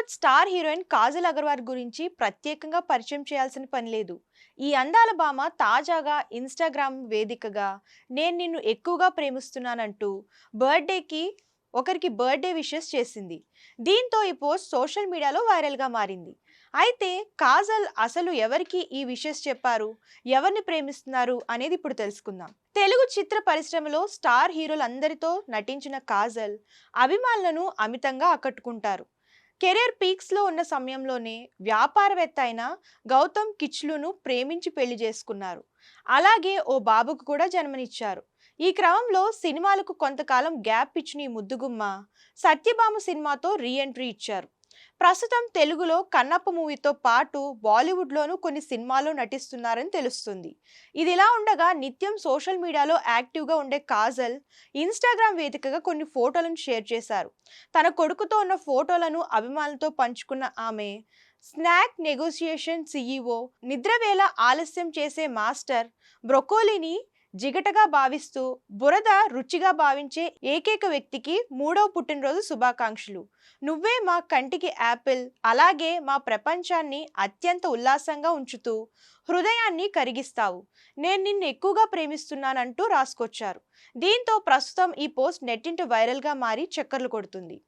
Bollywood star heroine Kajal Agarwal గురించి ప్రత్యేకంగా పరిచయం చేయాల్సిన పని లేదు. ఈ అందాల భామ తాజాగా ఇన్‌స్టాగ్రామ్ వేదికగా నేను నిన్ను ఎక్కువగా ప్రేమిస్తున్నానంటూ బర్త్‌డేకి ఒకరికి బర్త్‌డే విషెస్ చేసింది. దీంతో ఈ పోస్ట్ సోషల్ మీడియాలో వైరల్‌గా మారింది. అయితే కాజల్ అసలు ఎవరికి ఈ విషెస్ చెప్పారు? ఎవరిని ప్రేమిస్తున్నారు అనేది ఇప్పుడు తెలుసుకుందాం. తెలుగు చిత్ర పరిశ్రమలో స్టార్ హీరోలందరితో నటించిన కాజల్ అభిమానులను అమితంగా ఆకట్టుకుంటారు. కెరీర్ పీక్స్‌లో ఉన్న సమయంలోనే వ్యాపారవేత్త అయిన గౌతమ్ కిచ్లును ప్రేమించి పెళ్లి చేసుకున్నారు. అలాగే ఓ బాబుకు కూడా జన్మనిచ్చారు. ఈ క్రమంలో సినిమాలకు కొంతకాలం గ్యాప్ ఇచ్చిన ఈ ముద్దుగుమ్మ సత్యభామ సినిమాతో రీ ఎంట్రీ ఇచ్చారు. ప్రస్తుతం తెలుగులో కన్నప్ప మూవీతో పాటు బాలీవుడ్లోనూ కొన్ని సినిమాల్లో నటిస్తున్నారని తెలుస్తుంది. ఇదిలా ఉండగా నిత్యం సోషల్ మీడియాలో యాక్టివ్గా ఉండే కాజల్ ఇన్‌స్టాగ్రామ్ వేదికగా కొన్ని ఫోటోలను షేర్ చేశారు. తన కొడుకుతో ఉన్న ఫోటోలను అభిమానులతో పంచుకున్న ఆమె స్నాక్ నెగోషియేషన్ సీఈఓ, నిద్రవేళ ఆలస్యం చేసే మాస్టర్, బ్రొకోలీని జిగటగా భావిస్తూ బురద రుచిగా భావించే ఏకైక వ్యక్తికి మూడవ పుట్టినరోజు శుభాకాంక్షలు. నువ్వే మా కంటికి యాపిల్, అలాగే మా ప్రపంచాన్ని అత్యంత ఉల్లాసంగా ఉంచుతూ హృదయాన్ని కరిగిస్తావు. నేను నిన్ను ఎక్కువగా ప్రేమిస్తున్నానంటూ రాసుకొచ్చారు. దీంతో ప్రస్తుతం ఈ పోస్ట్ నెట్టింట వైరల్గా మారి చక్కర్లు కొడుతుంది.